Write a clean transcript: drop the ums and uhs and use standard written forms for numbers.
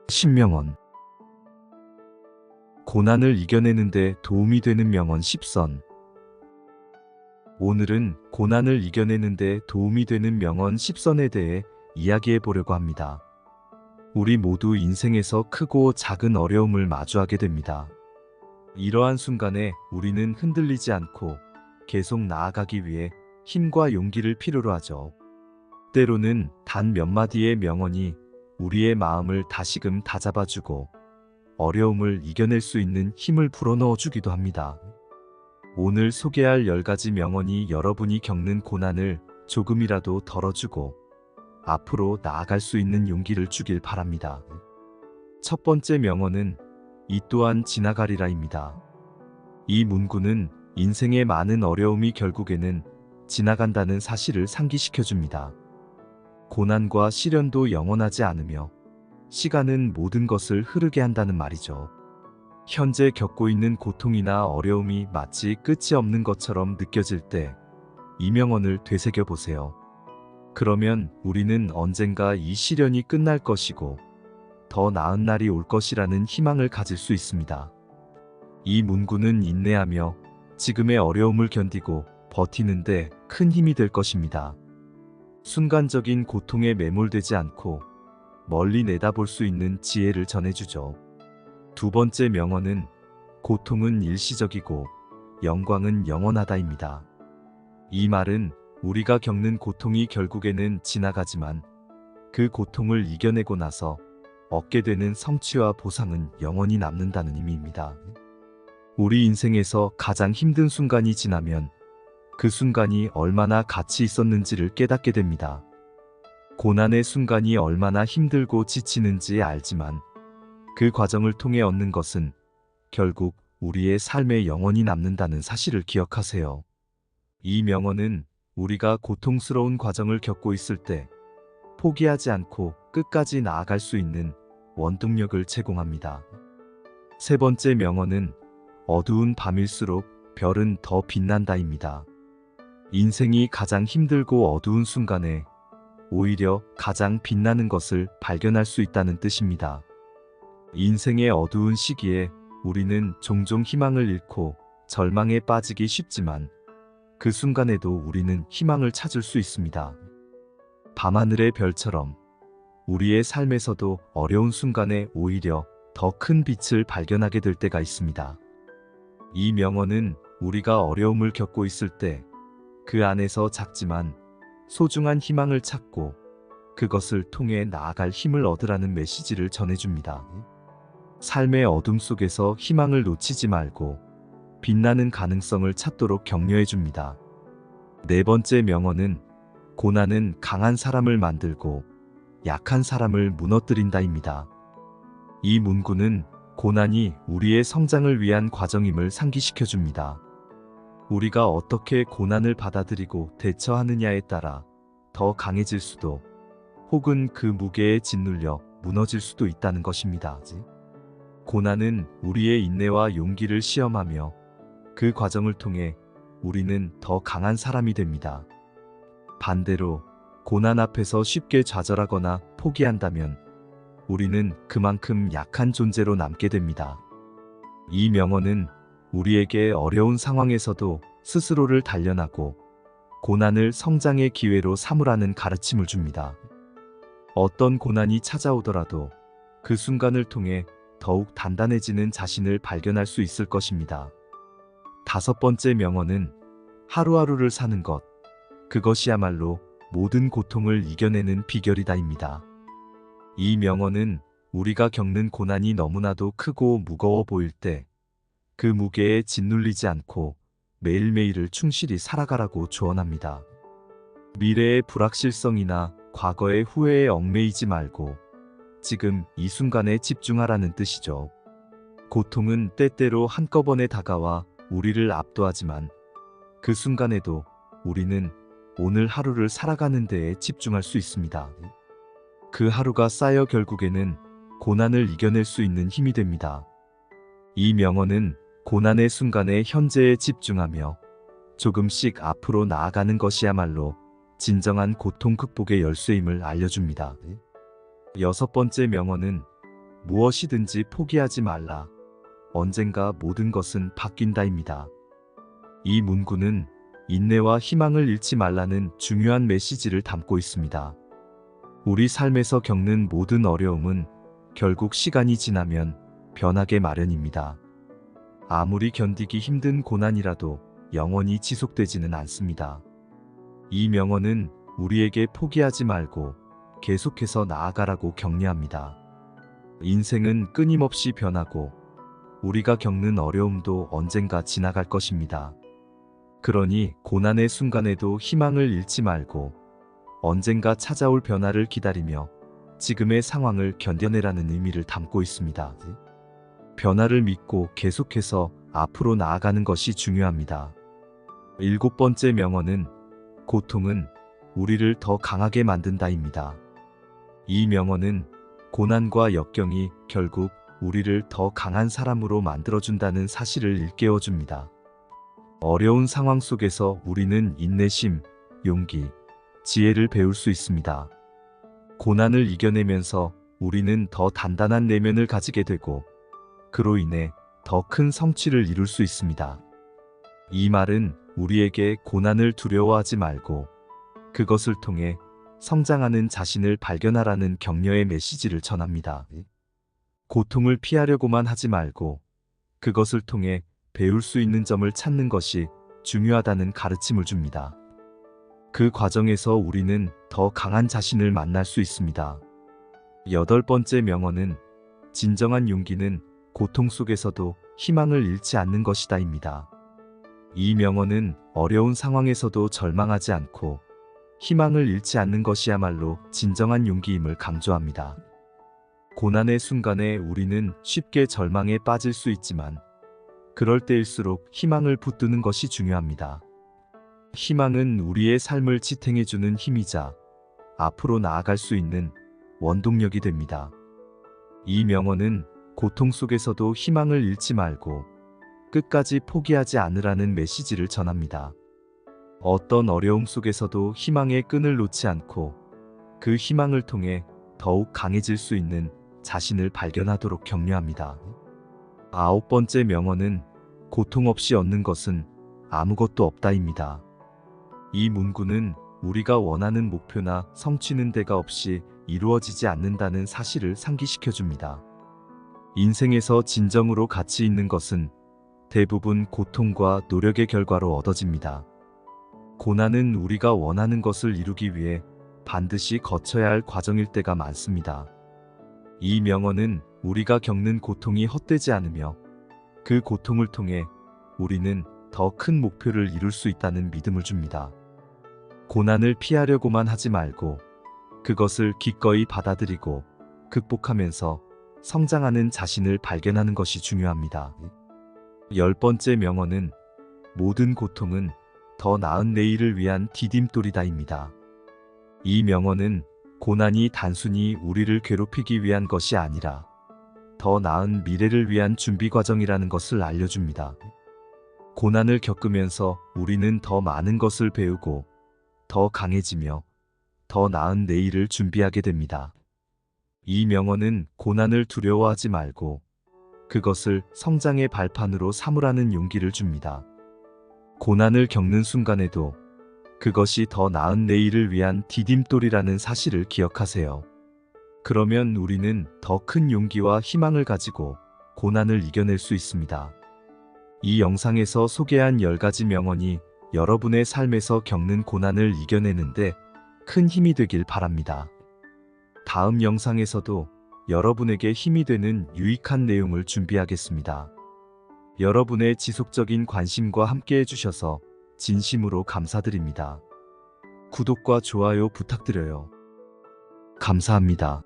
신명언. 고난을 이겨내는데 도움이 되는 명언 10선. 오늘은 고난을 이겨내는데 도움이 되는 명언 10선에 대해 이야기해 보려고 합니다. 우리 모두 인생에서 크고 작은 어려움을 마주하게 됩니다. 이러한 순간에 우리는 흔들리지 않고 계속 나아가기 위해 힘과 용기를 필요로 하죠. 때로는 단 몇 마디의 명언이 우리의 마음을 다시금 다잡아주고 어려움을 이겨낼 수 있는 힘을 불어넣어 주기도 합니다. 오늘 소개할 10가지 명언이 여러분이 겪는 고난을 조금이라도 덜어주고 앞으로 나아갈 수 있는 용기를 주길 바랍니다. 첫 번째 명언은 이 또한 지나가리라입니다. 이 문구는 인생의 많은 어려움이 결국에는 지나간다는 사실을 상기시켜줍니다. 고난과 시련도 영원하지 않으며 시간은 모든 것을 흐르게 한다는 말이죠. 현재 겪고 있는 고통이나 어려움이 마치 끝이 없는 것처럼 느껴질 때 이 명언을 되새겨 보세요. 그러면 우리는 언젠가 이 시련이 끝날 것이고 더 나은 날이 올 것이라는 희망을 가질 수 있습니다. 이 문구는 인내하며 지금의 어려움을 견디고 버티는데 큰 힘이 될 것입니다. 순간적인 고통에 매몰되지 않고 멀리 내다볼 수 있는 지혜를 전해주죠. 두 번째 명언은 고통은 일시적이고 영광은 영원하다입니다. 이 말은 우리가 겪는 고통이 결국에는 지나가지만 그 고통을 이겨내고 나서 얻게 되는 성취와 보상은 영원히 남는다는 의미입니다. 우리 인생에서 가장 힘든 순간이 지나면 그 순간이 얼마나 가치 있었는지를 깨닫게 됩니다. 고난의 순간이 얼마나 힘들고 지치는지 알지만 그 과정을 통해 얻는 것은 결국 우리의 삶에 영원히 남는다는 사실을 기억하세요. 이 명언은 우리가 고통스러운 과정을 겪고 있을 때 포기하지 않고 끝까지 나아갈 수 있는 원동력을 제공합니다. 세 번째 명언은 어두운 밤일수록 별은 더 빛난다입니다. 인생이 가장 힘들고 어두운 순간에 오히려 가장 빛나는 것을 발견할 수 있다는 뜻입니다. 인생의 어두운 시기에 우리는 종종 희망을 잃고 절망에 빠지기 쉽지만 그 순간에도 우리는 희망을 찾을 수 있습니다. 밤하늘의 별처럼 우리의 삶에서도 어려운 순간에 오히려 더 큰 빛을 발견하게 될 때가 있습니다. 이 명언은 우리가 어려움을 겪고 있을 때 그 안에서 작지만 소중한 희망을 찾고 그것을 통해 나아갈 힘을 얻으라는 메시지를 전해줍니다. 삶의 어둠 속에서 희망을 놓치지 말고 빛나는 가능성을 찾도록 격려해줍니다. 네 번째 명언은 고난은 강한 사람을 만들고 약한 사람을 무너뜨린다입니다. 이 문구는 고난이 우리의 성장을 위한 과정임을 상기시켜줍니다. 우리가 어떻게 고난을 받아들이고 대처하느냐에 따라 더 강해질 수도 혹은 그 무게에 짓눌려 무너질 수도 있다는 것입니다. 고난은 우리의 인내와 용기를 시험하며 그 과정을 통해 우리는 더 강한 사람이 됩니다. 반대로 고난 앞에서 쉽게 좌절하거나 포기한다면 우리는 그만큼 약한 존재로 남게 됩니다. 이 명언은 우리에게 어려운 상황에서도 스스로를 단련하고 고난을 성장의 기회로 삼으라는 가르침을 줍니다. 어떤 고난이 찾아오더라도 그 순간을 통해 더욱 단단해지는 자신을 발견할 수 있을 것입니다. 다섯 번째 명언은 하루하루를 사는 것, 그것이야말로 모든 고통을 이겨내는 비결이다입니다. 이 명언은 우리가 겪는 고난이 너무나도 크고 무거워 보일 때 그 무게에 짓눌리지 않고 매일매일을 충실히 살아가라고 조언합니다. 미래의 불확실성이나 과거의 후회에 얽매이지 말고 지금 이 순간에 집중하라는 뜻이죠. 고통은 때때로 한꺼번에 다가와 우리를 압도하지만 그 순간에도 우리는 오늘 하루를 살아가는 데에 집중할 수 있습니다. 그 하루가 쌓여 결국에는 고난을 이겨낼 수 있는 힘이 됩니다. 이 명언은 고난의 순간에 현재에 집중하며 조금씩 앞으로 나아가는 것이야말로 진정한 고통 극복의 열쇠임을 알려줍니다. 여섯 번째 명언은 무엇이든지 포기하지 말라. 언젠가 모든 것은 바뀐다입니다. 이 문구는 인내와 희망을 잃지 말라는 중요한 메시지를 담고 있습니다. 우리 삶에서 겪는 모든 어려움은 결국 시간이 지나면 변하게 마련입니다. 아무리 견디기 힘든 고난이라도 영원히 지속되지는 않습니다. 이 명언은 우리에게 포기하지 말고 계속해서 나아가라고 격려합니다. 인생은 끊임없이 변하고 우리가 겪는 어려움도 언젠가 지나갈 것입니다. 그러니 고난의 순간에도 희망을 잃지 말고 언젠가 찾아올 변화를 기다리며 지금의 상황을 견뎌내라는 의미를 담고 있습니다. 변화를 믿고 계속해서 앞으로 나아가는 것이 중요합니다. 7번째 명언은 고통은 우리를 더 강하게 만든다입니다. 이 명언은 고난과 역경이 결국 우리를 더 강한 사람으로 만들어준다는 사실을 일깨워줍니다. 어려운 상황 속에서 우리는 인내심, 용기, 지혜를 배울 수 있습니다. 고난을 이겨내면서 우리는 더 단단한 내면을 가지게 되고 그로 인해 더 큰 성취를 이룰 수 있습니다. 이 말은 우리에게 고난을 두려워하지 말고 그것을 통해 성장하는 자신을 발견하라는 격려의 메시지를 전합니다. 고통을 피하려고만 하지 말고 그것을 통해 배울 수 있는 점을 찾는 것이 중요하다는 가르침을 줍니다. 그 과정에서 우리는 더 강한 자신을 만날 수 있습니다. 8번째 명언은 진정한 용기는 고통 속에서도 희망을 잃지 않는 것이다입니다. 이 명언은 어려운 상황에서도 절망하지 않고 희망을 잃지 않는 것이야말로 진정한 용기임을 강조합니다. 고난의 순간에 우리는 쉽게 절망에 빠질 수 있지만 그럴 때일수록 희망을 붙드는 것이 중요합니다. 희망은 우리의 삶을 지탱해주는 힘이자 앞으로 나아갈 수 있는 원동력이 됩니다. 이 명언은 고통 속에서도 희망을 잃지 말고 끝까지 포기하지 않으라는 메시지를 전합니다. 어떤 어려움 속에서도 희망의 끈을 놓지 않고 그 희망을 통해 더욱 강해질 수 있는 자신을 발견하도록 격려합니다. 9번째 명언은 고통 없이 얻는 것은 아무것도 없다입니다. 이 문구는 우리가 원하는 목표나 성취는 데가 없이 이루어지지 않는다는 사실을 상기시켜줍니다. 인생에서 진정으로 가치 있는 것은 대부분 고통과 노력의 결과로 얻어집니다. 고난은 우리가 원하는 것을 이루기 위해 반드시 거쳐야 할 과정일 때가 많습니다. 이 명언은 우리가 겪는 고통이 헛되지 않으며 그 고통을 통해 우리는 더 큰 목표를 이룰 수 있다는 믿음을 줍니다. 고난을 피하려고만 하지 말고 그것을 기꺼이 받아들이고 극복하면서 성장하는 자신을 발견하는 것이 중요합니다. 10번째 명언은 모든 고통은 더 나은 내일을 위한 디딤돌이다입니다. 이 명언은 고난이 단순히 우리를 괴롭히기 위한 것이 아니라 더 나은 미래를 위한 준비 과정이라는 것을 알려줍니다. 고난을 겪으면서 우리는 더 많은 것을 배우고 더 강해지며 더 나은 내일을 준비하게 됩니다. 이 명언은 고난을 두려워하지 말고 그것을 성장의 발판으로 삼으라는 용기를 줍니다. 고난을 겪는 순간에도 그것이 더 나은 내일을 위한 디딤돌이라는 사실을 기억하세요. 그러면 우리는 더 큰 용기와 희망을 가지고 고난을 이겨낼 수 있습니다. 이 영상에서 소개한 10가지 명언이 여러분의 삶에서 겪는 고난을 이겨내는데 큰 힘이 되길 바랍니다. 다음 영상에서도 여러분에게 힘이 되는 유익한 내용을 준비하겠습니다. 여러분의 지속적인 관심과 함께 해주셔서 진심으로 감사드립니다. 구독과 좋아요 부탁드려요. 감사합니다.